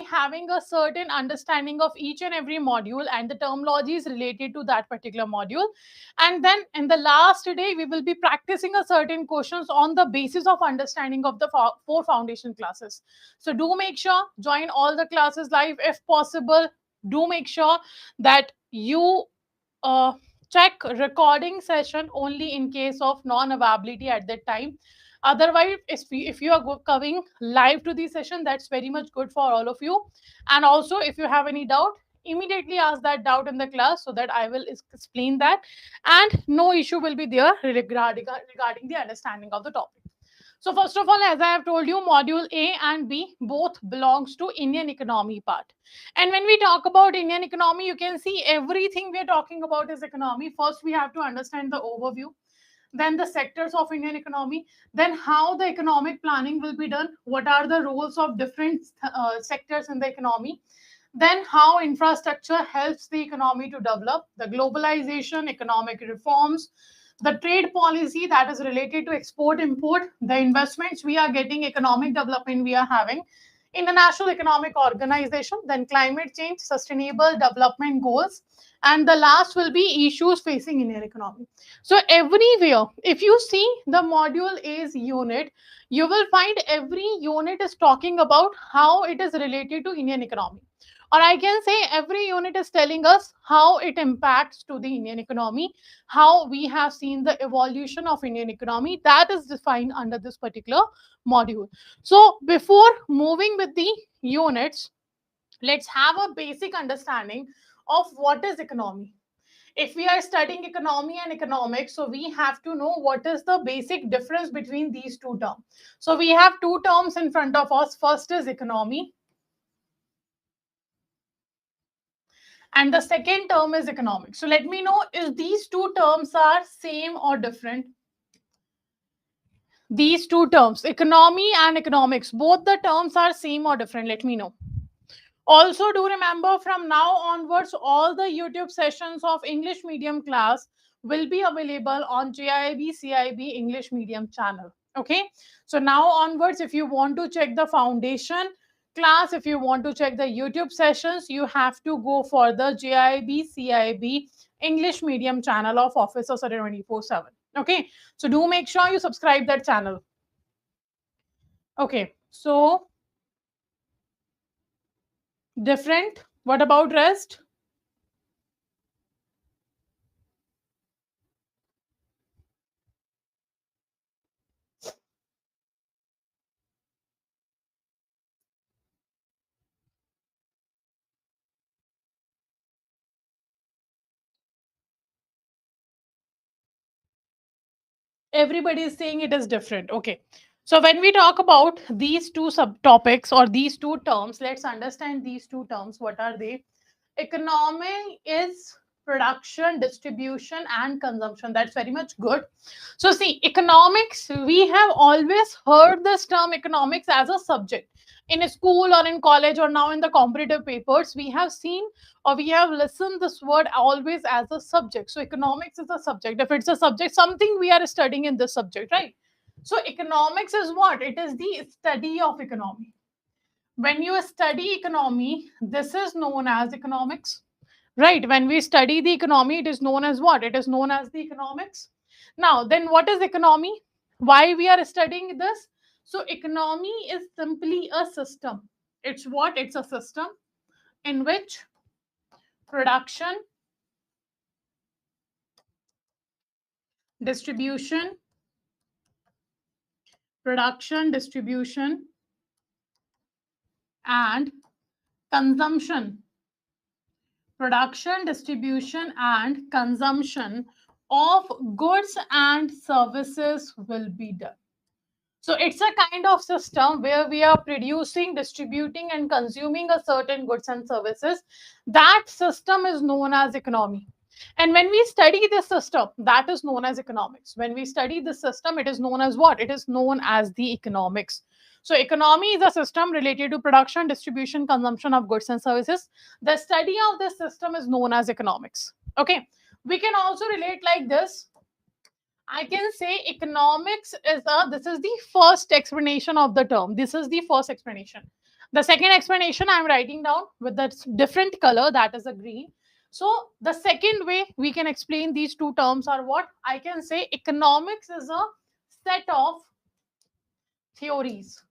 having a certain understanding of each and every module and the terminologies related to that particular module. And then in the last day, we will be practicing a certain questions on the basis of understanding of the four foundation classes. So do make sure join all the classes live if possible. Do make sure that you check recording session only in case of non-availability at that time. Otherwise, if you are coming live to the session, that's very much good for all of you. And also, if you have any doubt, immediately ask that doubt in the class so that I will explain that, and no issue will be there regarding the understanding of the topic. So first of all, as I have told you, module A and B both belongs to Indian economy part. And when we talk about Indian economy, you can see everything we are talking about is economy. First, we have to understand the overview, then the sectors of Indian economy, then how the economic planning will be done, what are the roles of different sectors in the economy, then how infrastructure helps the economy to develop, the globalization, economic reforms, the trade policy that is related to export import, the investments we are getting, economic development we are having, international economic organization, then climate change, sustainable development goals, and the last will be issues facing Indian economy. So everywhere, if you see the module A's unit, you will find every unit is talking about how it is related to Indian economy. Or I can say every unit is telling us how it impacts to the Indian economy, how we have seen the evolution of Indian economy. That is defined under this particular module. So before moving with the units, let's have a basic understanding of what is economy. If we are studying economy and economics, so we have to know what is the basic difference between these two terms. So we have two terms in front of us. First is economy, and the second term is economics. So let me know if these two terms are same or different. These two terms, economy and economics, both the terms are same or different. Let me know. Also, do remember from now onwards, all the YouTube sessions of English medium class will be available on JAIIB CAIIB English medium channel. Okay. So now onwards, if you want to check the foundation class, if you want to check the YouTube sessions, you have to go for the JAIIB CAIIB English medium channel of Officer Study 24/7. Okay. So do make sure you subscribe that channel. Okay. So different. What about rest? Everybody is saying it is different. Okay. So when we talk about these two subtopics or these two terms, let's understand these two terms. What are they? Economy is production, distribution, and consumption. That's very much good. So see, economics, we have always heard this term economics as a subject. In a school or in college or now in the competitive papers, we have seen or we have listened this word always as a subject. So economics is a subject. If it's a subject, something we are studying in this subject, right? So economics is what? It is the study of economy. When you study economy, this is known as economics, right? When we study the economy, it is known as what? It is known as the economics. Now, then what is economy? Why we are studying this? So economy is simply a system. It's what? It's a system in which production, distribution, and consumption. Production, distribution, and consumption of goods and services will be done. So it's a kind of system where we are producing, distributing, and consuming a certain goods and services. That system is known as economy. And when we study this system, that is known as economics. When we study this system, it is known as what? It is known as the economics. So economy is a system related to production, distribution, consumption of goods and services. The study of this system is known as economics. Okay. We can also relate like this. I can say economics is this is the first explanation of the term. This is the first explanation. The second explanation I'm writing down with that different color, that is a green. So the second way we can explain these two terms are what? I can say economics is a set of theories.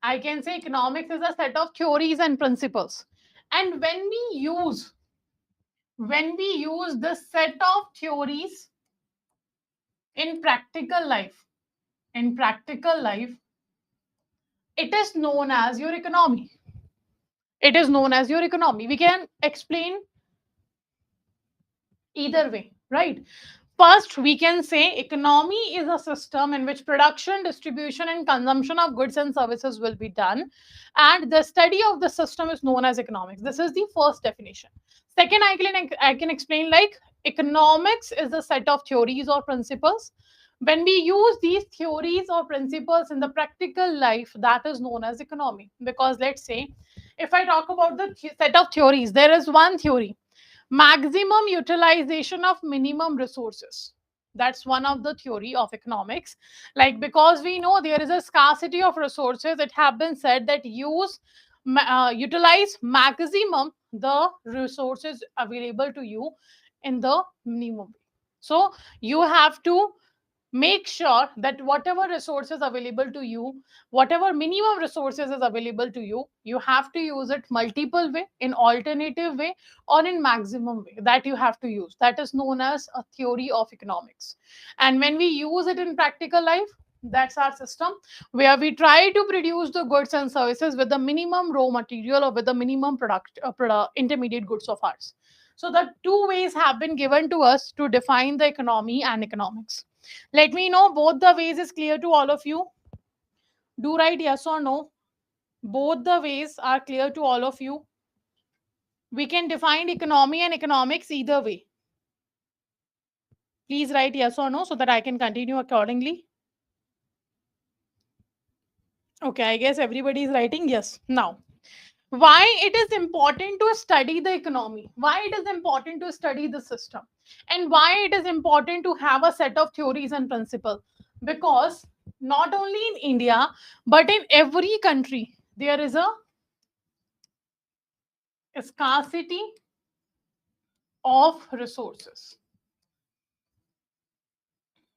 I can say economics is a set of theories and principles. And when we use this set of theories in practical life, it is known as your economy. It is known as your economy. We can explain either way, right? First, we can say economy is a system in which production, distribution, and consumption of goods and services will be done. And the study of the system is known as economics. This is the first definition. Second, I can explain like economics is a set of theories or principles. When we use these theories or principles in the practical life, that is known as economy. Because let's say, if I talk about the set of theories, there is one theory: maximum utilization of minimum resources. That's one of the theory of economics. Like, because we know there is a scarcity of resources, it have been said that utilize maximum the resources available to you in the minimum way. So you have to make sure that whatever resources available to you, whatever minimum resources is available to you, you have to use it multiple way, in alternative way, or in maximum way. That you have to use. That is known as a theory of economics. And when we use it in practical life, that's our system where we try to produce the goods and services with the minimum raw material or with the minimum intermediate goods of ours. So the two ways have been given to us to define the economy and economics. Let me know both the ways is clear to all of you. Do write yes or no. Both the ways are clear to all of you. We can define economy and economics either way. Please write yes or no so that I can continue accordingly. Okay, I guess everybody is writing yes. Now, why it is important to study the economy, why it is important to study the system, and why it is important to have a set of theories and principles? Because not only in India but in every country there is a scarcity of resources.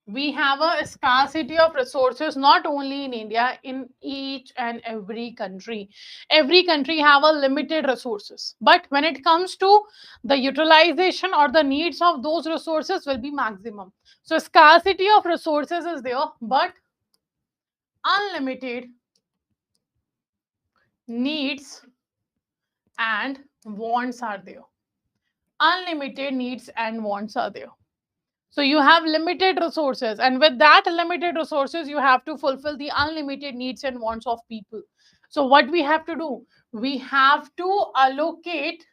We have a scarcity of resources not only in India, in each and every country. Every country have a limited resources, but when it comes to the utilization or the needs of those resources will be maximum. So scarcity of resources is there, but unlimited needs and wants are there. Unlimited needs and wants are there. So you have limited resources, and with that limited resources, you have to fulfill the unlimited needs and wants of people. So what we have to do? We have to allocate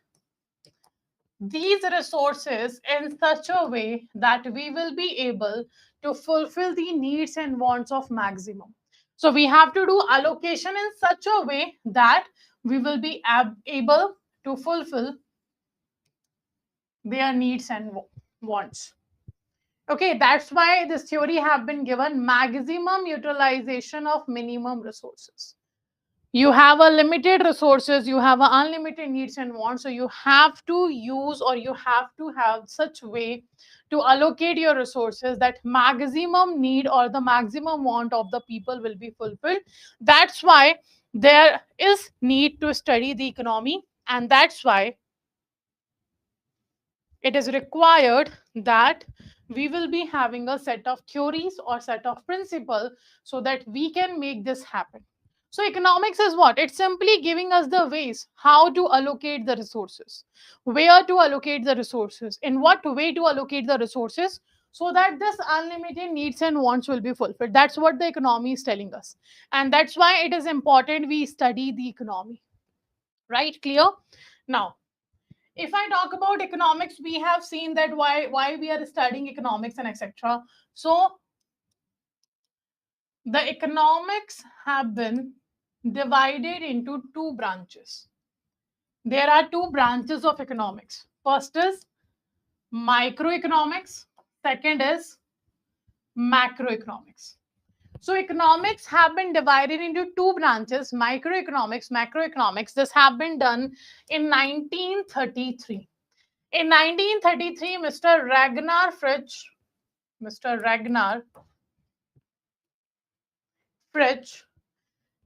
these resources in such a way that we will be able to fulfill the needs and wants of maximum. So we have to do allocation in such a way that we will be able to fulfill their needs and wants. Okay, that's why this theory have been given: maximum utilization of minimum resources. You have a limited resources, you have a unlimited needs and wants, so you have to use, or you have to have such way to allocate your resources that maximum need or the maximum want of the people will be fulfilled. That's why there is need to study the economy, and that's why it is required that we will be having a set of theories or set of principles so that we can make this happen. So economics is what? It's simply giving us the ways how to allocate the resources, where to allocate the resources, in what way to allocate the resources, so that this unlimited needs and wants will be fulfilled. That's what the economy is telling us. And that's why it is important we study the economy. Right? Clear? Now, if I talk about economics, we have seen that why we are studying economics and etc. So the economics have been divided into two branches. There are two branches of economics. First is microeconomics, second is macroeconomics. So economics have been divided into two branches, microeconomics, macroeconomics. This have been done in 1933. In 1933, Mr. Ragnar Fritsch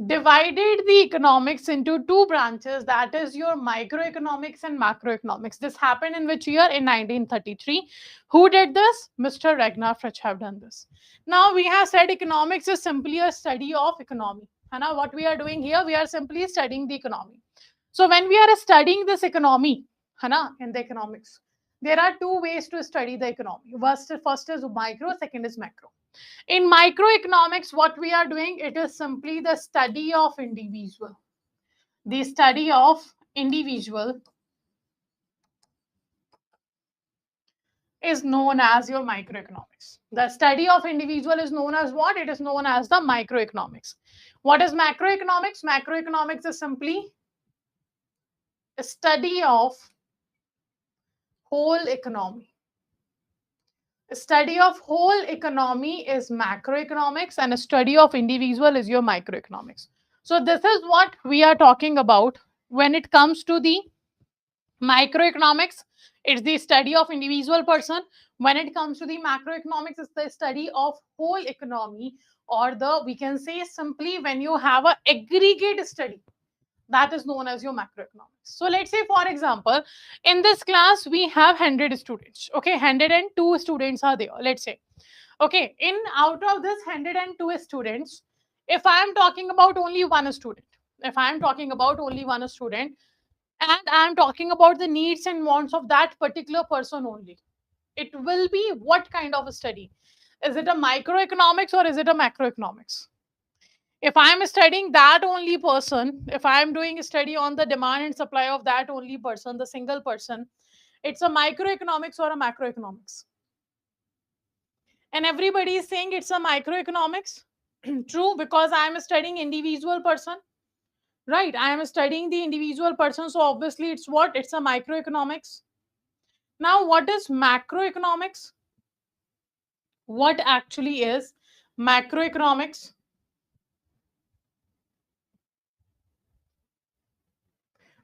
divided the economics into two branches, that is your microeconomics and macroeconomics. This happened in which year? In 1933. Who did this? Mr. Ragnar Fritsch have done this. Now we have said economics is simply a study of economy. And now what we are doing here, we are simply studying the economy. So when we are studying this economy, in the economics, there are two ways to study the economy. First is micro, second is macro. In microeconomics, what we are doing, it is simply the study of individual. The study of individual is known as your microeconomics. The study of individual is known as what? It is known as the microeconomics. What is macroeconomics? Macroeconomics is simply a study of whole economy. A study of whole economy is macroeconomics and a study of individual is your microeconomics. So this is what we are talking about when it comes to the microeconomics. It's the study of individual person. When it comes to the macroeconomics, it's the study of whole economy, or we can say simply when you have an aggregate study, that is known as your macroeconomics. So let's say, for example, in this class we have 100 students. Okay, 102 students are there. Let's say, okay, out of this 102 students, if I am talking about only one student, and I am talking about the needs and wants of that particular person only, it will be what kind of a study? Is it a microeconomics or is it a macroeconomics? If I am studying that only person, if I am doing a study on the demand and supply of that only person, the single person, it's a microeconomics or a macroeconomics. And everybody is saying it's a microeconomics. True, because I am studying individual person. Right, I am studying the individual person, so obviously it's what? It's a microeconomics. Now, what is macroeconomics? What actually is macroeconomics?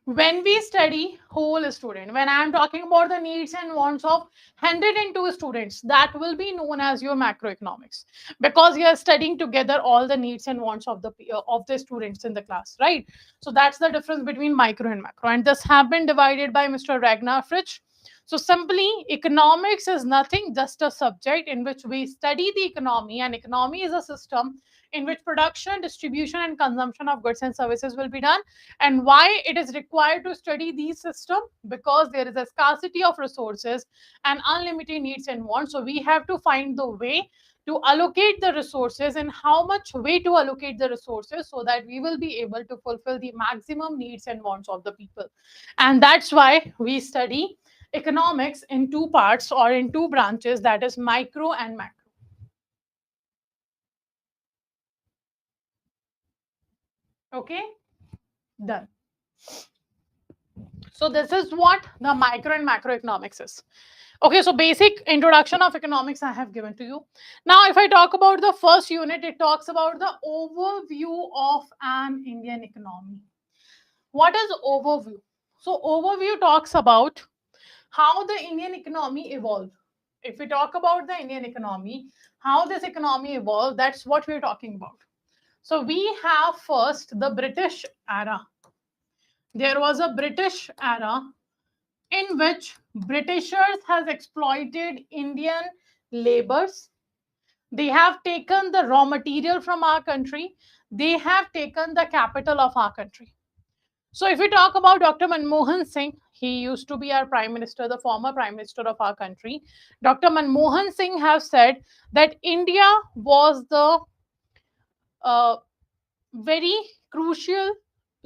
When we study whole student, when I am talking about the needs and wants of 102 students, that will be known as your macroeconomics, because you are studying together all the needs and wants of the students in the class, right? So that's the difference between micro and macro, and this have been divided by Mr. Ragnar Fritsch. So simply, economics is nothing, just a subject in which we study the economy, and economy is a system in which production, distribution, and consumption of goods and services will be done. And why it is required to study these systems? Because there is a scarcity of resources and unlimited needs and wants. So we have to find the way to allocate the resources and how much way to allocate the resources so that we will be able to fulfill the maximum needs and wants of the people. And that's why we study economics in two parts or in two branches, that is micro and macro. Okay, done. So this is what the micro and macroeconomics is. Okay, so basic introduction of economics I have given to you. Now, if I talk about the first unit, it talks about the overview of an Indian economy. What is overview? So overview talks about how the Indian economy evolved. If we talk about the Indian economy, how this economy evolved, that's what we're talking about. So we have first the British era. There was a British era in which Britishers has exploited Indian laborers. They have taken the raw material from our country. They have taken the capital of our country. So if we talk about Dr. Manmohan Singh, he used to be our prime minister, the former prime minister of our country. Dr. Manmohan Singh has said that India was the very crucial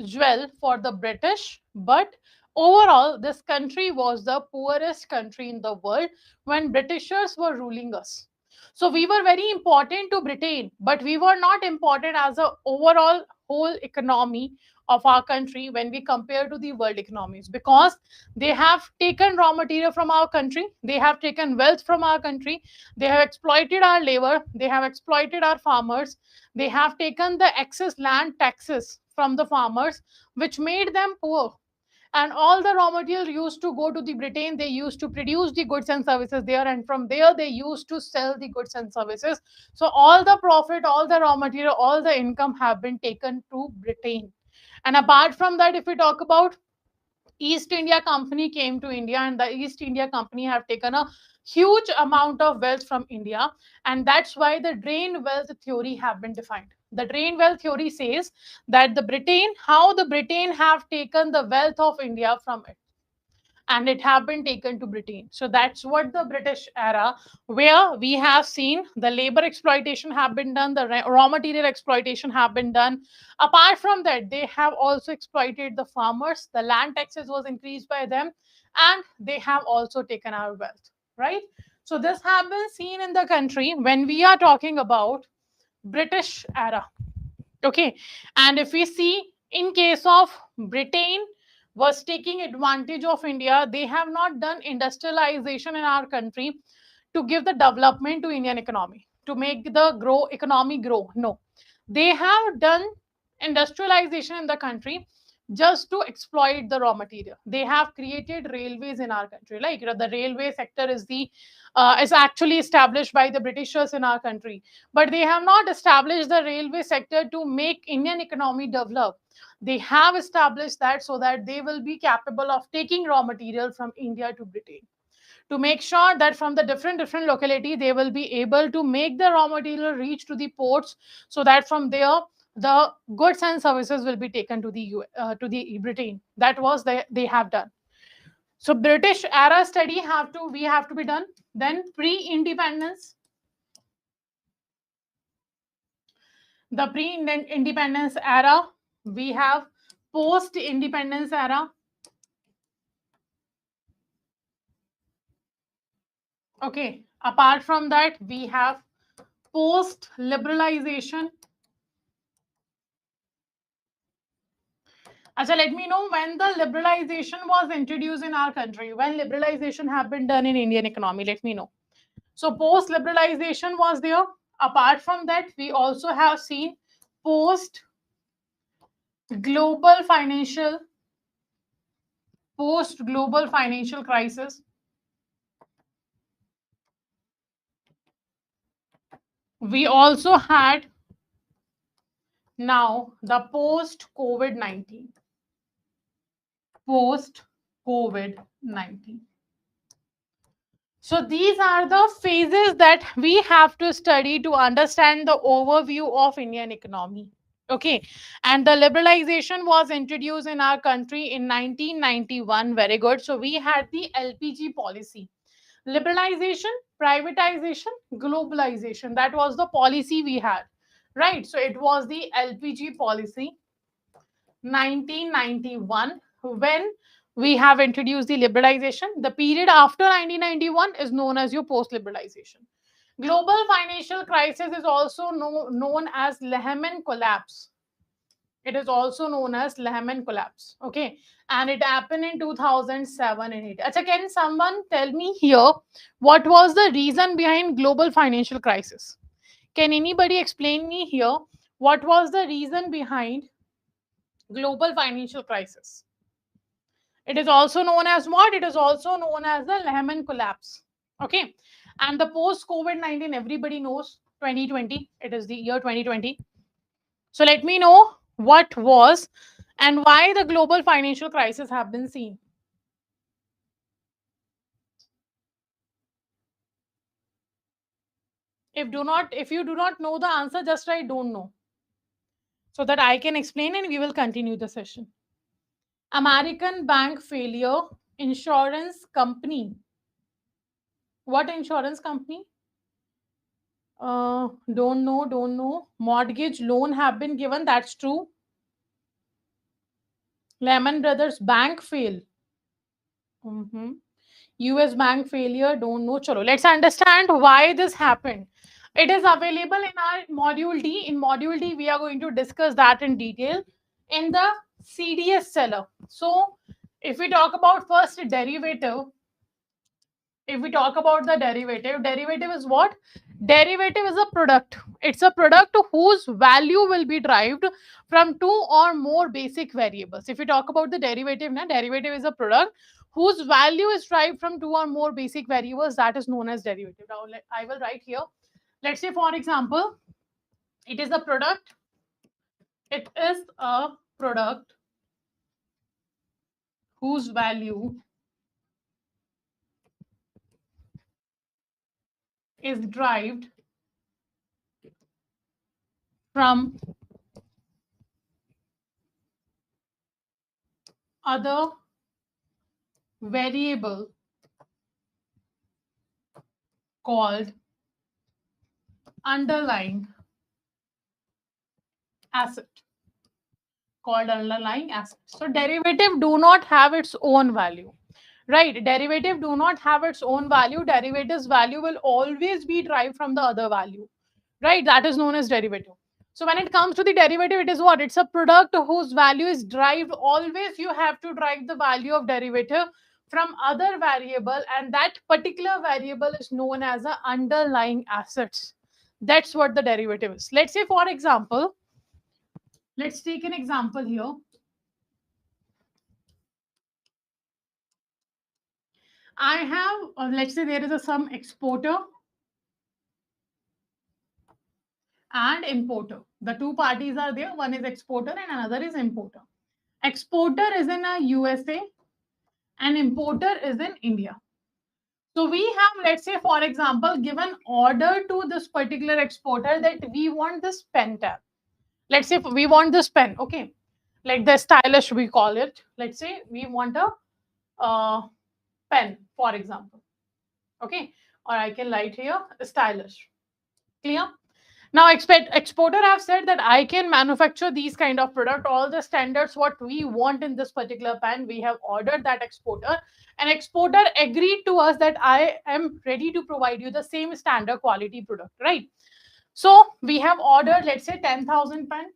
jewel for the British, but overall, this country was the poorest country in the world when Britishers were ruling us. So we were very important to Britain, but we were not important as a overall whole economy of our country when we compare to the world economies, because they have taken raw material from our country, they have taken wealth from our country, they have exploited our labor, they have exploited our farmers, they have taken the excess land taxes from the farmers, which made them poor. And all the raw material used to go to the Britain, they used to produce the goods and services there, and from there they used to sell the goods and services. So all the profit, all the raw material, all the income have been taken to Britain. And apart from that, if we talk about East India Company came to India, and the East India Company have taken a huge amount of wealth from India, and that's why the drain wealth theory have been defined. The drain wealth theory says that the Britain, how the Britain have taken the wealth of India from it, and it have been taken to Britain. So that's what the British era, where we have seen the labor exploitation have been done, the raw material exploitation have been done. Apart from that, they have also exploited the farmers, the land taxes was increased by them, and they have also taken our wealth, right? So this have been seen in the country when we are talking about British era. Okay, and if we see in case of Britain was taking advantage of India, they have not done industrialization in our country to give the development to Indian economy, to make the economy grow. No, they have done industrialization in the country just to exploit the raw material. They have created railways in our country. Like, the railway sector is actually established by the Britishers in our country, but they have not established the railway sector to make Indian economy develop. They have established that so that they will be capable of taking raw material from India to Britain, to make sure that from the different locality they will be able to make the raw material reach to the ports, so that from there the goods and services will be taken to the Britain. That was they have done. So British era study we have to be done. Then pre-independence, the pre-independence era, we have post-independence era. Okay, apart from that, we have post-liberalization. Acha, let me know when the liberalization was introduced in our country, when liberalization have been done in Indian economy. Let me know. So post-liberalization was there. Apart from that, we also have seen post-global financial crisis. We also had now the post-COVID-19. Post-COVID-19. So these are the phases that we have to study to understand the overview of Indian economy. Okay, and the liberalization was introduced in our country in 1991. Very good. So we had the LPG policy. Liberalization, privatization, globalization. That was the policy we had, right? So it was the LPG policy, 1991, when we have introduced the liberalization. The period after 1991 is known as your post-liberalization. Global financial crisis is also known as Lehman collapse. It is also known as Lehman collapse. Okay, and it happened in 2007 and 8. Achha, can someone tell me here what was the reason behind global financial crisis? Can anybody explain me here what was the reason behind global financial crisis? It is also known as what? It is also known as the Lehman collapse. Okay, and the post-COVID-19, everybody knows 2020. It is the year 2020. So let me know what was and why the global financial crisis have been seen. If you do not know the answer, just write don't know, so that I can explain and we will continue the session. American bank failure, insurance company. What insurance company? Don't know. Mortgage loan have been given. That's true. Lehman Brothers bank fail. US bank failure. Don't know. Chalo, let's understand why this happened. It is available in our module D. In module D, we are going to discuss that in detail. In the CDS seller. So if we talk about first derivative, if we talk about the derivative is what? Derivative is a product. It's a product whose value will be derived from two or more basic variables. If we talk about the derivative, derivative is a product whose value is derived from two or more basic variables. That is known as derivative. Now I will write here. Let's say, for example, it is a product. It is a product whose value is derived from other variable called underlying asset. So derivative do not have its own value, right? Derivative do not have its own value. Derivative's value will always be derived from the other value, right? That is known as derivative. So when it comes to the derivative, it is what? It's a product whose value is derived. Always you have to derive the value of derivative from other variable, and that particular variable is known as the underlying assets. That's what the derivative is. Let's say, for example, let's take an example here. I have, let's say there is a some exporter and importer. The two parties are there. One is exporter and another is importer. Exporter is in a USA and importer is in India. So we have, let's say, for example, given order to this particular exporter that we want this pen tab. Let's say we want this pen, okay? Like the stylish, we call it. Let's say we want a pen, for example. Okay, or I can write here stylish. Clear? Now exporter have said that I can manufacture these kind of product, all the standards what we want in this particular pen. We have ordered that exporter, and exporter agreed to us that I am ready to provide you the same standard quality product, right? So we have ordered, let's say 10,000 pen.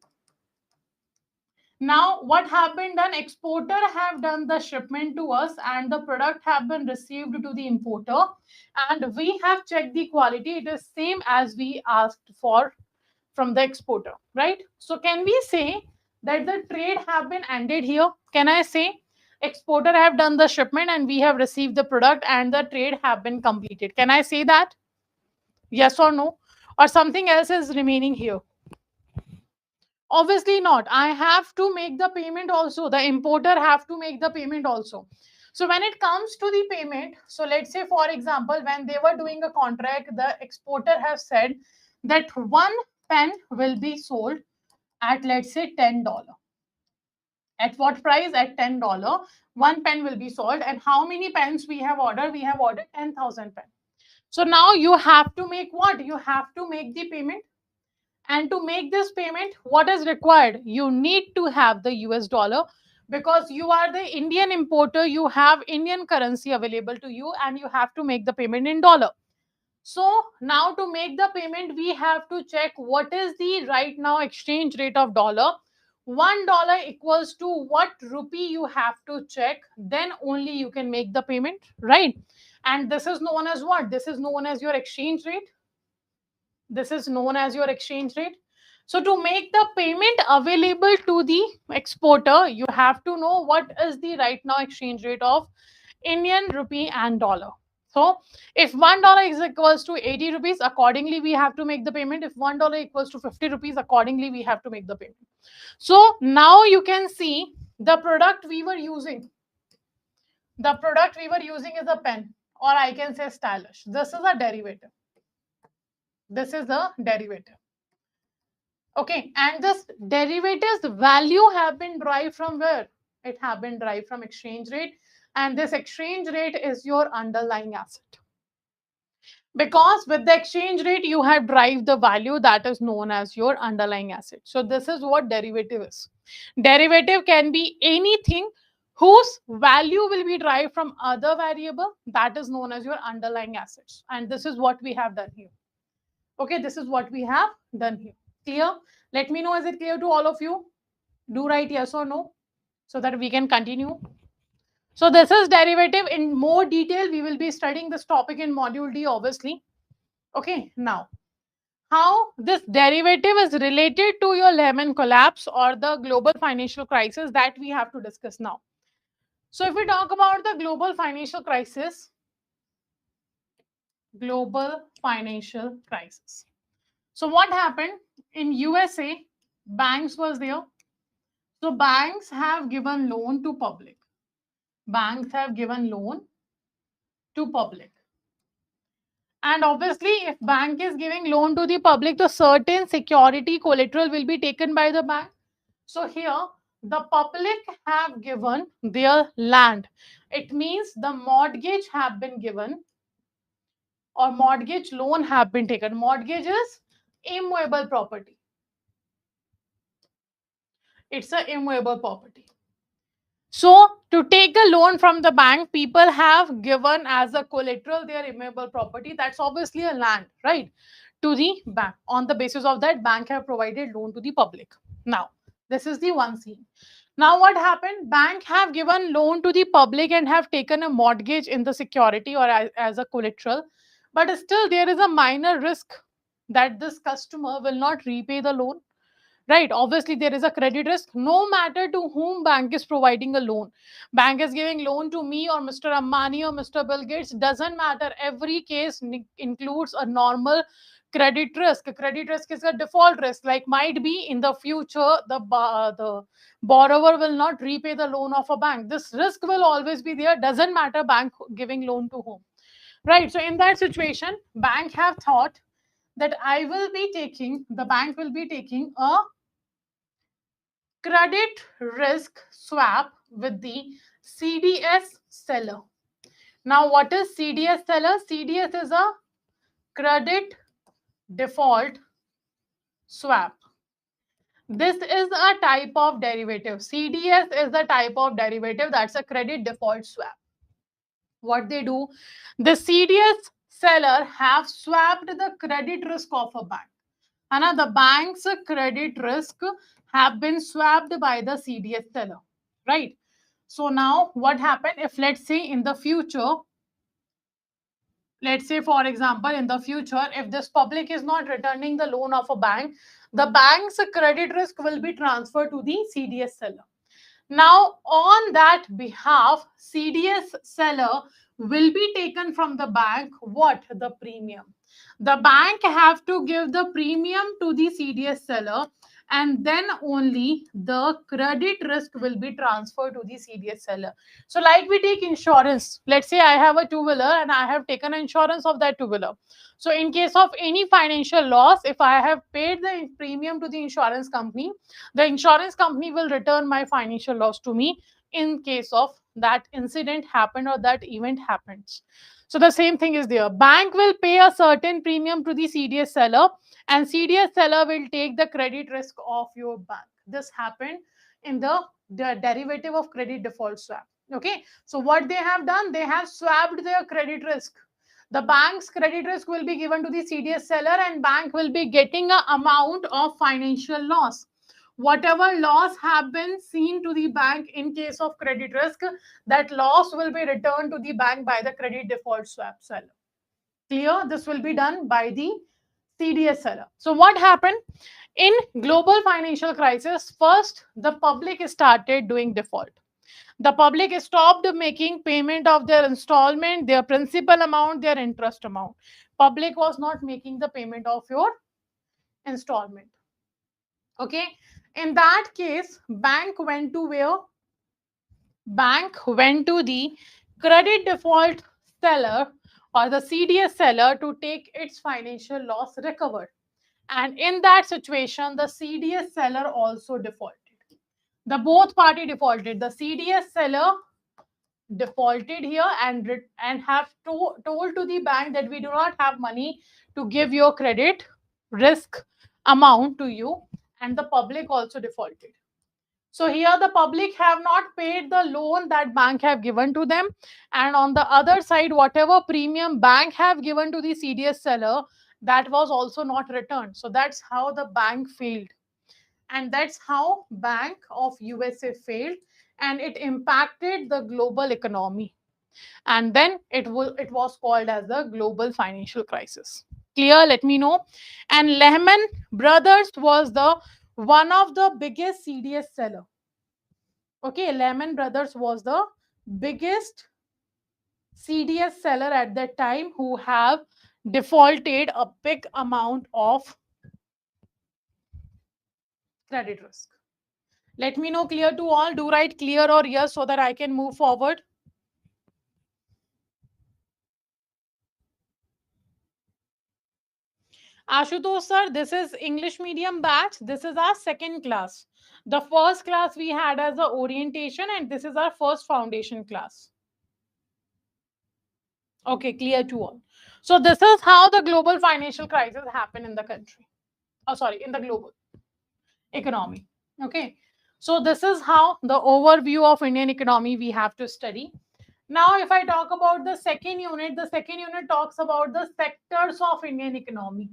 Now what happened then? Exporter have done the shipment to us and the product have been received to the importer, and we have checked the quality. It is same as we asked for from the exporter, right? So can we say that the trade have been ended here? Can I say exporter have done the shipment and we have received the product and the trade have been completed? Can I say that? Yes or no? Or something else is remaining here? Obviously not. I have to make the payment also. The importer have to make the payment also. So when it comes to the payment, so let's say, for example, when they were doing a contract, the exporter has said that one pen will be sold at, let's say, $10. At what price? At $10. One pen will be sold. And how many pens we have ordered? We have ordered 10,000 pens. So now you have to make what? You have to make the payment. And to make this payment, what is required? You need to have the US dollar, because you are the Indian importer. You have Indian currency available to you and you have to make the payment in dollar. So now to make the payment, we have to check what is the right now exchange rate of dollar. $1 equals to what rupee you have to check. Then only you can make the payment, right? And this is known as what? This is known as your exchange rate. This is known as your exchange rate. So to make the payment available to the exporter, you have to know what is the right now exchange rate of Indian rupee and dollar. So if $1 is equals to 80 rupees, accordingly we have to make the payment. If $1 equals to 50 rupees, accordingly we have to make the payment. So now you can see the product we were using. The product we were using is a pen, or I can say stylish. This is a derivative. This is a derivative. Okay, and this derivative's value have been derived from where? It have been derived from exchange rate, and this exchange rate is your underlying asset. Because with the exchange rate, you have derived the value that is known as your underlying asset. So this is what derivative is. Derivative can be anything whose value will be derived from other variable that is known as your underlying assets. And this is what we have done here. Okay, this is what we have done here. Clear? Let me know, is it clear to all of you? Do write yes or no. so that we can continue. So this is derivative. In more detail, we will be studying this topic in module D, obviously. Okay, now how this derivative is related to your Lehman collapse or the global financial crisis, that we have to discuss now. So if we talk about the global financial crisis, so what happened in USA? Banks was there. So banks have given loan to public. Banks have given loan to public. And obviously, if bank is giving loan to the public, the certain security collateral will be taken by the bank. So here, the public have given their land. It means the mortgage have been given or mortgage loan have been taken. Mortgage is immovable property. It's an immovable property. So to take a loan from the bank, people have given as a collateral their immovable property. That's obviously a land, right? To the bank. On the basis of that, bank have provided loan to the public. Now, this is the one scene. Now what happened? Bank have given loan to the public and have taken a mortgage in the security or as a collateral. But still there is a minor risk that this customer will not repay the loan. Right, obviously there is a credit risk no matter to whom bank is providing a loan. Bank is giving loan to me or Mr. Ambani or Mr. Bill Gates, doesn't matter. Every case includes a normal credit risk. Credit risk is a default risk, like might be in the future the borrower will not repay the loan of a bank. This risk will always be there, doesn't matter bank giving loan to whom. Right, so in that situation, bank have thought that the bank will be taking a credit risk swap with the CDS seller. Now, what is CDS seller? CDS is a credit default swap. This is a type of derivative. CDS is the type of derivative, that's a credit default swap. What they do, the CDS seller have swapped the credit risk of a bank. And the bank's credit risk have been swapped by the CDS seller, right? So now what happened if, let's say in the future, let's say for example in the future, if this public is not returning the loan of a bank, the bank's credit risk will be transferred to the CDS seller. Now on that behalf, CDS seller will be taken from the bank what? The premium. The bank have to give the premium to the CDS seller, and then only the credit risk will be transferred to the CDS seller. So like we take insurance, let's say I have a two-wheeler and I have taken insurance of that two-wheeler. So in case of any financial loss, if I have paid the premium to the insurance company will return my financial loss to me in case of that incident happened or that event happens. So the same thing is there. Bank will pay a certain premium to the CDS seller, and CDS seller will take the credit risk of your bank. This happened in the derivative of credit default swap. Okay, so what they have done, they have swapped their credit risk. The bank's credit risk will be given to the CDS seller, and bank will be getting an amount of financial loss. Whatever loss have been seen to the bank in case of credit risk, that loss will be returned to the bank by the credit default swap seller. Clear? This will be done by the CDS seller. So what happened in global financial crisis? First, the public started doing default. The public stopped making payment of their installment, their principal amount, their interest amount. Public was not making the payment of your installment. Okay, in that case, bank went to where? Bank went to the credit default seller or the CDS seller to take its financial loss recovered. And in that situation, the CDS seller also defaulted. The both party defaulted. The CDS seller defaulted here and have told to the bank that we do not have money to give your credit risk amount to you, and the public also defaulted. So here the public have not paid the loan that bank have given to them, and on the other side, whatever premium bank have given to the CDS seller, that was also not returned. So that's how the bank failed, and that's how Bank of USA failed, and it impacted the global economy. And then it was called as the global financial crisis. Clear? Let me know. And Lehman Brothers was the one of the biggest CDS seller. Okay, Lehman Brothers was the biggest CDS seller at that time who have defaulted a big amount of credit risk. Let me know. Clear to all? Do write clear or yes so that I can move forward. Ashutosh sir, this is English medium batch. This is our second class. The first class we had as a orientation, and this is our first foundation class. Okay, clear to all. So this is how the global financial crisis happened in the country. Oh, sorry, in the global economy. Okay. So this is how the overview of Indian economy we have to study. Now, if I talk about the second unit talks about the sectors of Indian economy.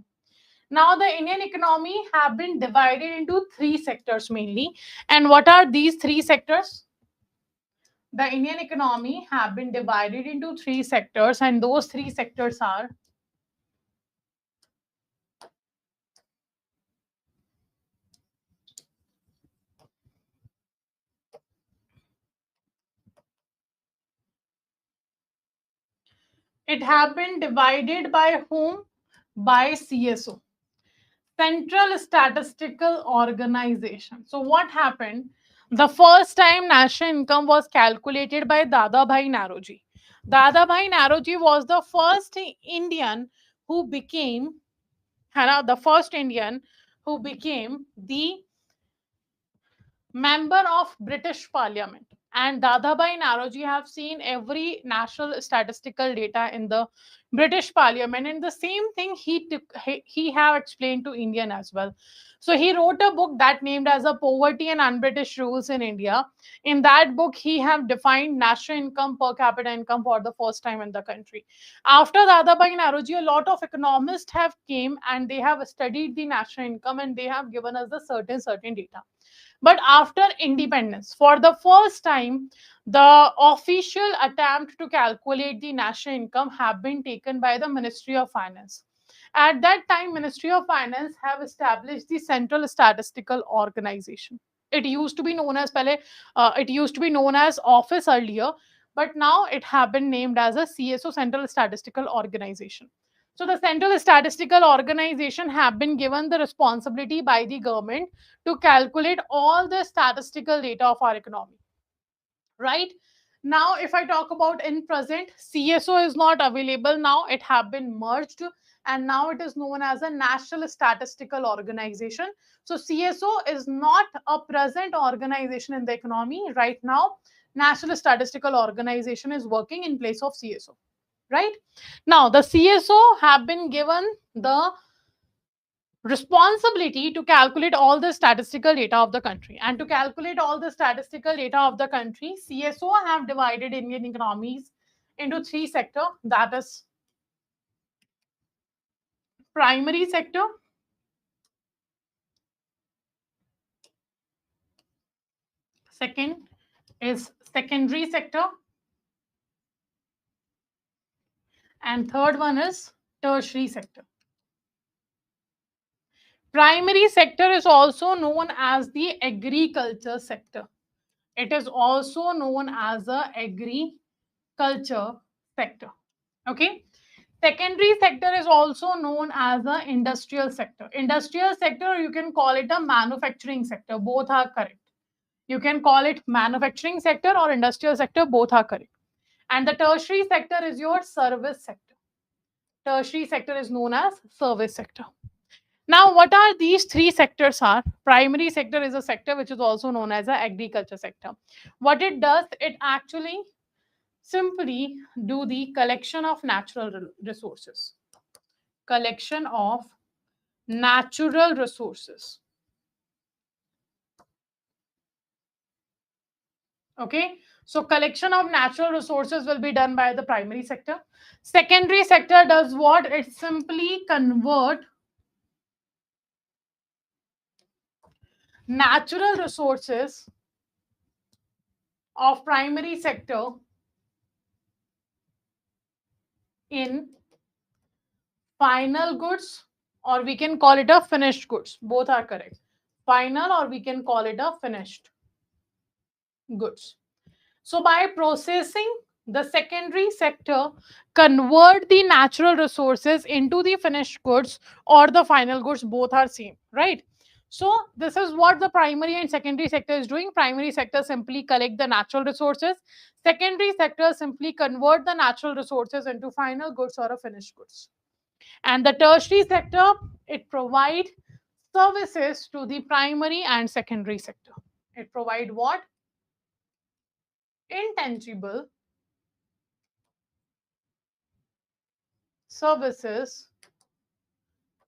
Now, the Indian economy have been divided into three sectors mainly. And what are these three sectors? The Indian economy have been divided into three sectors, and those three sectors are it have been divided by whom? By CSO, Central Statistical Organization. So what happened? The first time national income was calculated by Dadabhai Naroji. Dadabhai Naroji was the first Indian who became, the first Indian who became the member of British Parliament. And Dadabhai Naroji have seen every national statistical data in the British Parliament, and the same thing he have explained to Indian as well. So he wrote a book that named as a Poverty and Un-British Rules in India. In that book, he have defined national income, per capita income for the first time in the country. After Dadabhai Naroji, a lot of economists have came and they have studied the national income and they have given us the certain data. But after independence, for the first time, the official attempt to calculate the national income have been taken by the Ministry of Finance. At that time, Ministry of Finance have established the Central Statistical Organization. It used to be known as it used to be known as office earlier, but now it have been named as a CSO, Central Statistical Organization. So the Central Statistical Organization have been given the responsibility by the government to calculate all the statistical data of our economy. Right? Now, if I talk about in present, CSO is not available now. It have been merged and now it is known as a National Statistical Organization. So CSO is not a present organization in the economy. Right now, National Statistical Organization is working in place of CSO. Right? Now, the CSO have been given the responsibility to calculate all the statistical data of the country. And to calculate all the statistical data of the country, CSO have divided Indian economies into three sectors. That is primary sector, second is secondary sector, and third one is tertiary sector. Primary sector is also known as the agriculture sector. It is also known as a agriculture sector. Okay. Secondary sector is also known as the industrial sector. Industrial sector, you can call it a manufacturing sector. Both are correct. You can call it manufacturing sector or industrial sector. Both are correct. And the tertiary sector is your service sector. Tertiary sector is known as service sector. Now, what are these three sectors are? Primary sector is a sector which is also known as the agriculture sector. What it does, it actually simply do the collection of natural resources. Collection of natural resources. Okay, so collection of natural resources will be done by the primary sector. Secondary sector does what? It simply convert natural resources of primary sector in final goods, or we can call it a finished goods. Both are correct. Final, or we can call it a finished goods. So by processing, the secondary sector convert the natural resources into the finished goods or the final goods. Both are same, right? So this is what the primary and secondary sector is doing. Primary sector simply collect the natural resources. Secondary sector simply convert the natural resources into final goods or a finished goods. And the tertiary sector, it provide services to the primary and secondary sector. It provide what? Intangible services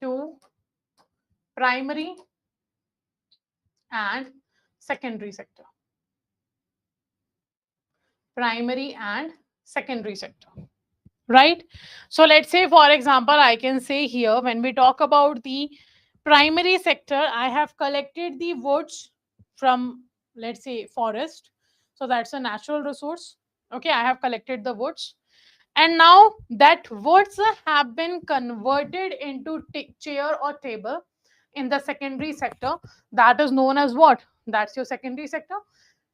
to primary and secondary sector. Primary and secondary sector. Right? So let's say, for example, I can say here, when we talk about the primary sector, I have collected the woods from, let's say, forest. So that's a natural resource. Okay, I have collected the woods. And now that woods have been converted into chair or table in the secondary sector. That is known as what? That's your secondary sector.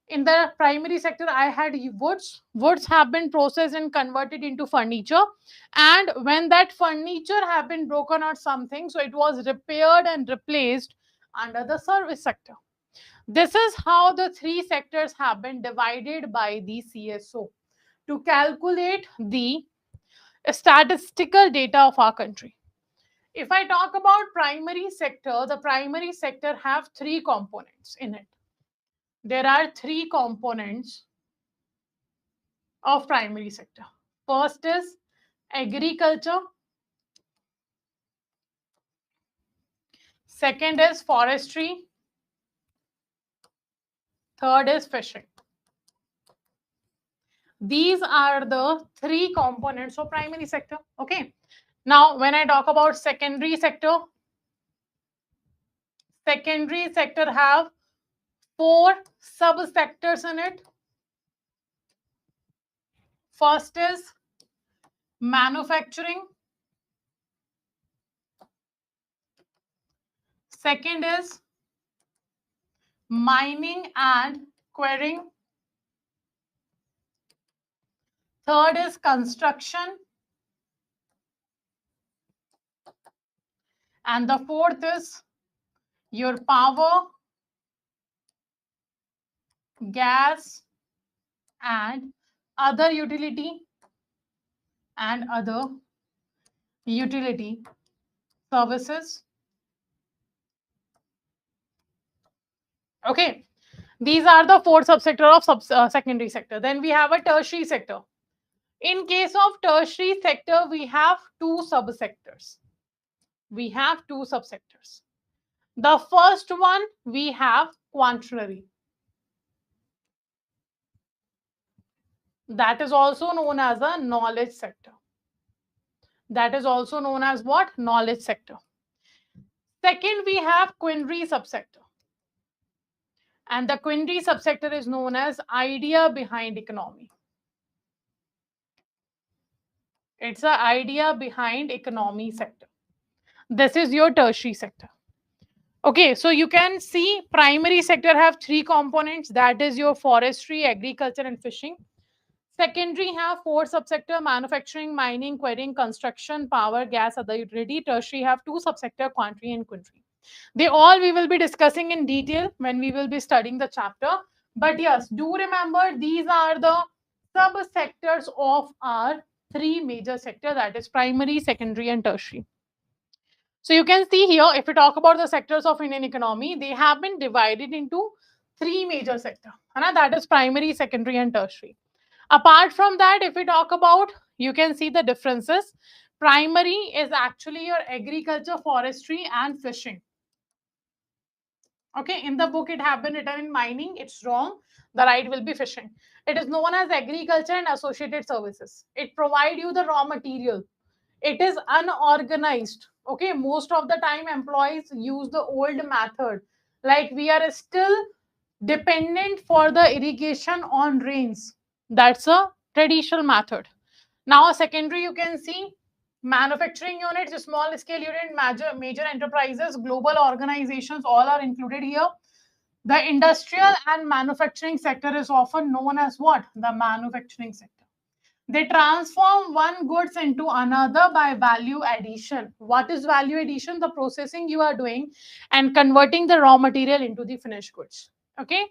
In the primary sector, I had woods. Woods have been processed and converted into furniture. And when that furniture have been broken or something, so it was repaired and replaced under the service sector. This is how the three sectors have been divided by the CSO to calculate the statistical data of our country. If I talk about primary sector, the primary sector have three components in it. There are three components of primary sector. First is agriculture. Second is forestry. Third is fishing. These are the three components of primary sector. Okay. Now, when I talk about secondary sector have four subsectors in it. First is manufacturing. Second is mining and quarrying. Third is construction. And the fourth is your power, gas, and other utility services. Okay, these are the four subsector of secondary sector. Then we have a tertiary sector. In case of tertiary sector, we have two subsectors. The first one, we have quaternary. That is also known as a knowledge sector. That is also known as what? Knowledge sector. Second, we have quinary subsector. And the quinary subsector is known as idea behind economy. It's an idea behind economy sector. This is your tertiary sector. Okay, so you can see primary sector have three components. That is your forestry, agriculture, and fishing. Secondary have four subsector: manufacturing, mining, quarrying, construction, power, gas, other utility. Tertiary have two subsector: quaternary and quinary. They all we will be discussing in detail when we will be studying the chapter. But yes, do remember these are the subsectors of our three major sectors, that is primary, secondary, and tertiary. So you can see here, if we talk about the sectors of Indian economy, they have been divided into three major sectors. That is primary, secondary, and tertiary. Apart from that, if we talk about, you can see the differences. Primary is actually your agriculture, forestry, and fishing. Okay, in the book it have been written in mining. It's wrong. The right will be fishing. It is known as agriculture and associated services. It provide you the raw material. It is unorganized. Okay, most of the time employees use the old method. Like we are still dependent for the irrigation on rains. That's a traditional method. Now, a secondary, you can see manufacturing units, small scale unit, major enterprises, global organizations, all are included here. The industrial and manufacturing sector is often known as what? The manufacturing sector. They transform one goods into another by value addition. What is value addition? The processing you are doing and converting the raw material into the finished goods. Okay.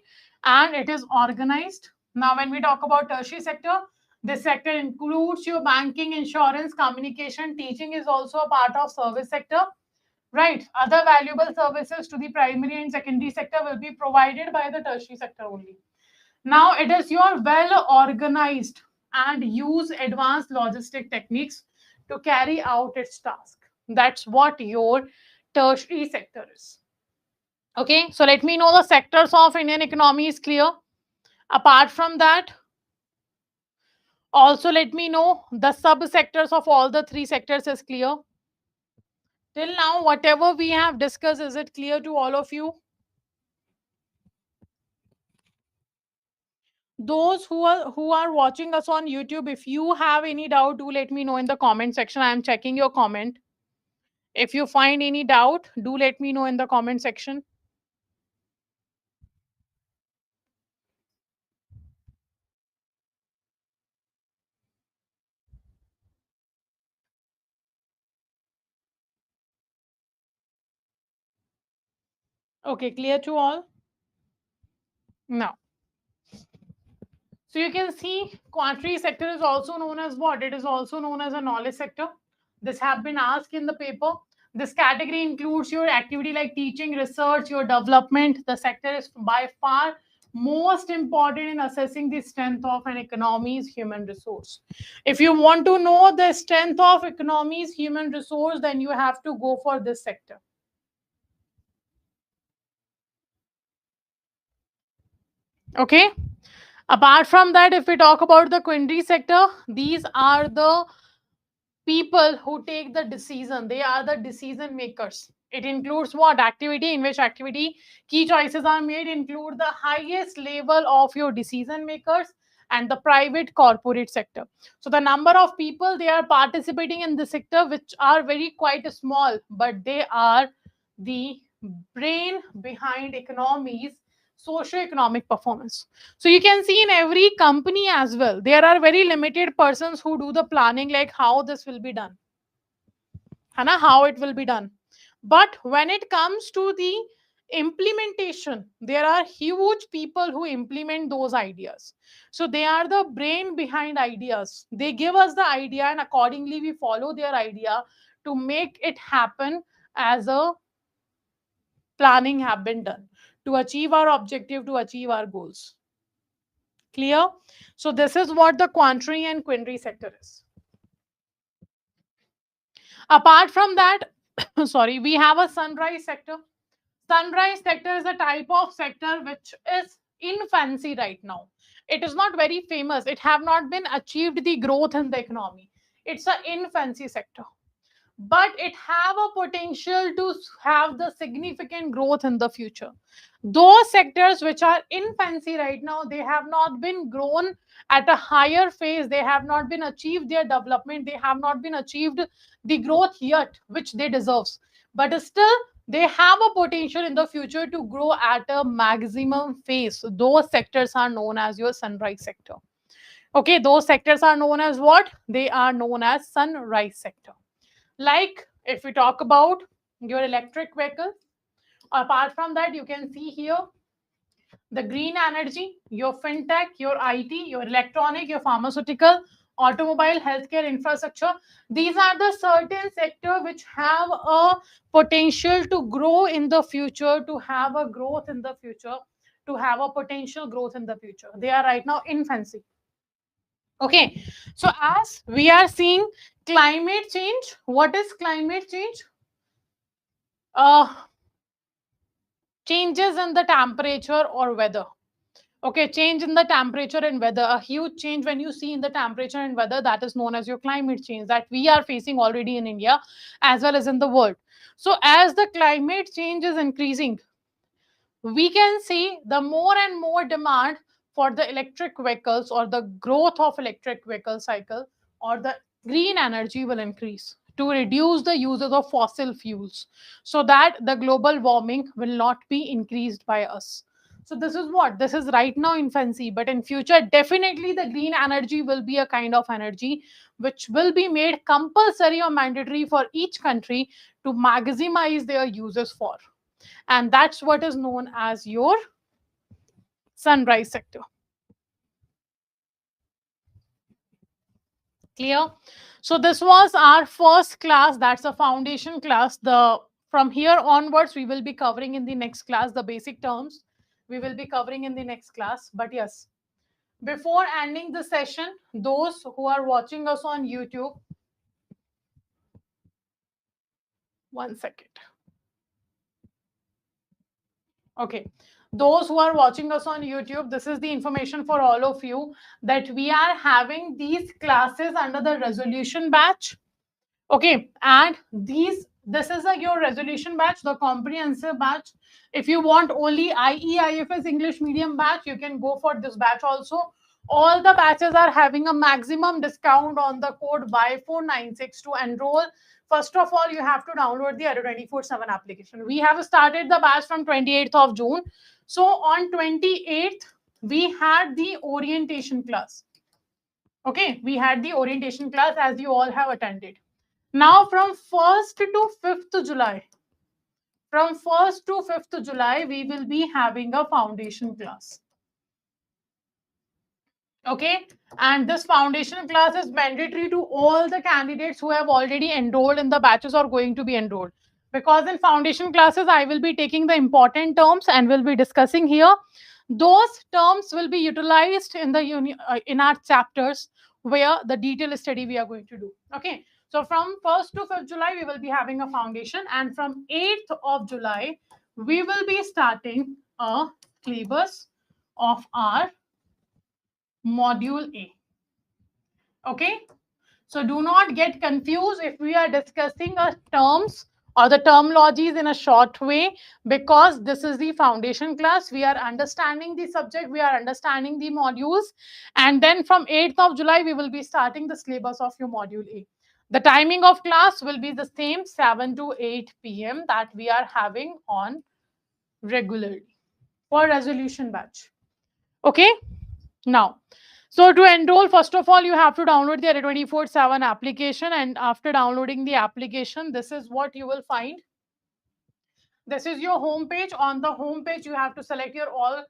And it is organized. Now, when we talk about tertiary sector, this sector includes your banking, insurance, communication, teaching is also a part of service sector. Right. Other valuable services to the primary and secondary sector will be provided by the tertiary sector only. Now it is your well organized and use advanced logistic techniques to carry out its task. That's what your tertiary sector is. Okay, so let me know the sectors of Indian economy is clear. Apart from that, also let me know the subsectors of all the three sectors is clear. Till now, whatever we have discussed, is it clear to all of you? Those who are watching us on YouTube, if you have any doubt, do let me know in the comment section. I am checking your comment. If you find any doubt, do let me know in the comment section. Okay, clear to all? Now, so you can see quantity sector is also known as what? It is also known as a knowledge sector. This have been asked in the paper. This category includes your activity like teaching, research, your development. The sector is by far most important in assessing the strength of an economy's human resource. If you want to know the strength of economy's human resource, then you have to go for this sector. Okay. Apart from that, if we talk about the quinary sector, these are the people who take the decision. They are the decision makers. It includes what? Activity, in which activity key choices are made, include the highest level of your decision makers and the private corporate sector. So the number of people they are participating in the sector, which are very quite small, but they are the brain behind economies socio-economic performance. So you can see in every company as well, there are very limited persons who do the planning, like how this will be done, Hana, how it will be done. But when it comes to the implementation, there are huge people who implement those ideas. So they are the brain behind ideas. They give us the idea, and accordingly we follow their idea to make it happen as a planning have been done to achieve our objective, to achieve our goals. Clear? So this is what the quantary and quinary sector is. Apart from that, sorry, we have a sunrise sector. Sunrise sector is a type of sector which is in fancy right now. It is not very famous. It have not been achieved the growth in the economy. It's an infancy sector, but it have a potential to have the significant growth in the future. Those sectors which are in fancy right now, they have not been grown at a higher phase. They have not been achieved their development. They have not been achieved the growth yet which they deserves, but still they have a potential in the future to grow at a maximum phase. Those sectors are known as your sunrise sector. Okay, those sectors are known as what? They are known as sunrise sector. Like if we talk about your electric vehicle, apart from that, you can see here the green energy, your fintech, your IT, your electronic, your pharmaceutical, automobile, healthcare, infrastructure. These are the certain sector which have a potential to grow in the future, to have a growth in the future, to have a potential growth in the future. They are right now infancy. Okay, so as we are seeing climate change, what is climate change? Changes in the temperature or weather. Okay, change in the temperature and weather, a huge change when you see in the temperature and weather, that is known as your climate change that we are facing already in India as well as in the world. So as the climate change is increasing, we can see the more and more demand for the electric vehicles or the growth of electric vehicle cycle or the green energy will increase to reduce the uses of fossil fuels so that the global warming will not be increased by us. So this is what this is right now in fancy, but in future definitely the green energy will be a kind of energy which will be made compulsory or mandatory for each country to maximize their uses for, and that's what is known as your sunrise sector. Clear? So this was our first class. That's a foundation class. The from here onwards we will be covering in the next class the basic terms we will be covering in the next class. But yes, before ending the session, those who are watching us on YouTube, one second. Okay, those who are watching us on YouTube, this is the information for all of you that we are having these classes under the resolution batch. Okay, and this is your resolution batch, the comprehensive batch. If you want only IE IFS English medium batch, you can go for this batch also. All the batches are having a maximum discount on the code Y496 to enroll. First of all, you have to download the Adda 24/7 application. We have started the batch from 28th of June. So on 28th, we had the orientation class. Okay, we had the orientation class as you all have attended. Now from 1st to 5th July, from 1st to 5th July, we will be having a foundation class. Okay, and this foundation class is mandatory to all the candidates who have already enrolled in the batches or going to be enrolled. Because in foundation classes, I will be taking the important terms and will be discussing here. Those terms will be utilized in the in our chapters where the detailed study we are going to do. Okay, so from 1st to 5th July, we will be having a foundation, and from 8th of July, we will be starting a syllabus of our module A. Okay, so do not get confused if we are discussing a terms or the terminologies in a short way, because this is the foundation class. We are understanding the subject, we are understanding the modules, and then from 8th of July, we will be starting the syllabus of your module A. The timing of class will be the same, 7 to 8 p.m. that we are having on regularly for resolution batch. Okay, now, so to enroll, first of all, you have to download the Adda 24/7 application, and after downloading the application, this is what you will find. This is your home page. On the home page, you have to select your all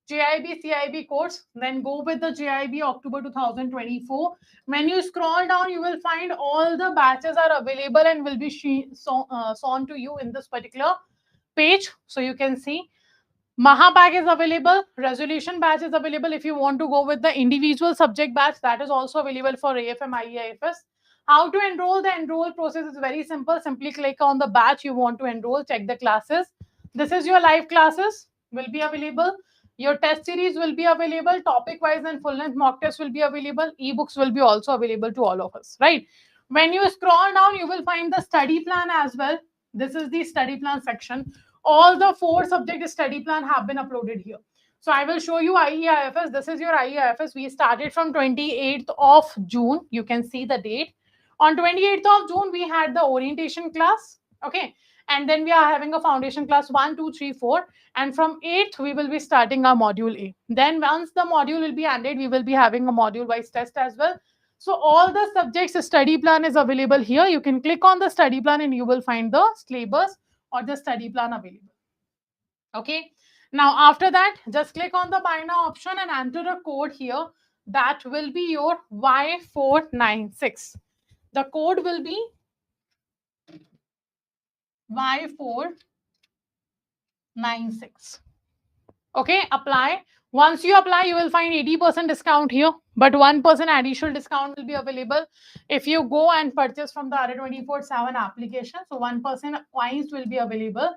JAIIB CAIIB course, then go with the JAIIB October 2024. When you scroll down, you will find all the batches are available and will be shown to you in this particular page. So you can see Maha batch is available, resolution batch is available. If you want to go with the individual subject batch, that is also available for AFM, IEIFS. How to enroll? The enroll process is very simple. Simply click on the batch you want to enroll, check the classes. This is your live classes will be available. Your test series will be available. Topic wise and full length mock test will be available. Ebooks will be also available to all of us, right? When you scroll down, you will find the study plan as well. This is the study plan section. All the 4 subject study plan have been uploaded here. So I will show you IEIFS. This is your IEIFS. We started from 28th of June. You can see the date. On 28th of June, we had the orientation class. Okay. And then we are having a foundation class 1, 2, 3, 4. And from 8th, we will be starting our module A. Then once the module will be ended, we will be having a module-wise test as well. So all the subjects study plan is available here. You can click on the study plan and you will find the syllabus or the study plan available. Okay. Now after that, just click on the buy now option and enter a code here. That will be your Y496. The code will be Y496. Okay, apply. Once you apply, you will find 80% discount here, but 1% additional discount will be available if you go and purchase from the Adda 24/7 application. So 1% points will be available.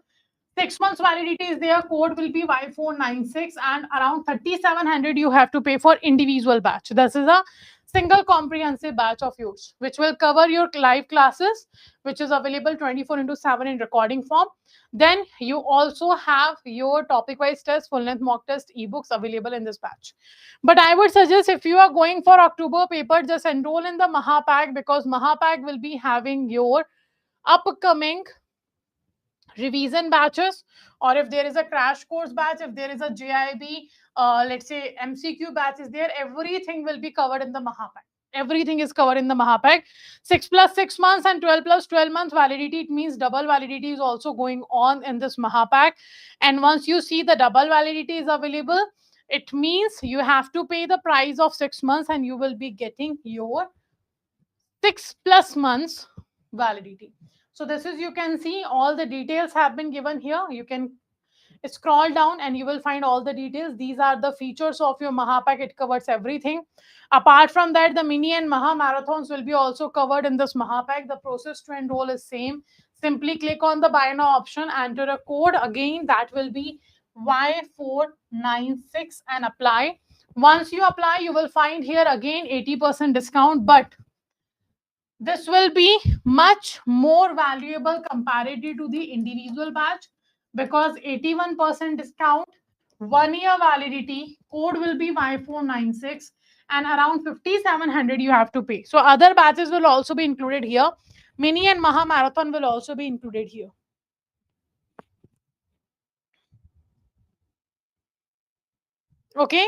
6 months validity is there. Code will be Y496, and around 3,700 you have to pay for individual batch. This is a single comprehensive batch of yours, which will cover your live classes, which is available 24 into 7 in recording form. Then you also have your topic wise test, full length mock test ebooks available in this batch. But I would suggest, if you are going for October paper, just enroll in the Mahapack, because Mahapack will be having your upcoming revision batches, or if there is a crash course batch, if there is a JIIB, let's say MCQ batch is there, everything will be covered in the Mahapack. Everything is covered in the Mahapack. 6 plus 6 months and 12 plus 12 months validity. It means double validity is also going on in this Mahapack. And once you see the double validity is available, it means you have to pay the price of 6 months and you will be getting your 6 plus months validity. So this is, you can see all the details have been given here. You can scroll down and you will find all the details. These are the features of your Mahapack. It covers everything. Apart from that, the mini and Maha marathons will be also covered in this Mahapack. The process to enroll is same. Simply click on the buy now option, enter a code. Again, that will be Y496 and apply. Once you apply, you will find here again 80% discount, but this will be much more valuable comparative to the individual batch, because 81% discount, 1 year validity, code will be Y496, and around 5,700 you have to pay. So other batches will also be included here. Mini and Maha Marathon will also be included here. Okay.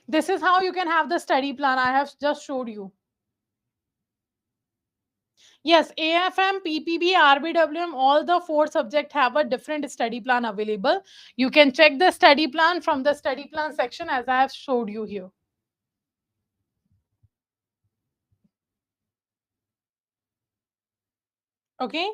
This is how you can have the study plan. I have just showed you. Yes, AFM, PPB, RBWM, all the 4 subjects have a different study plan available. You can check the study plan from the study plan section, as I have showed you here. Okay.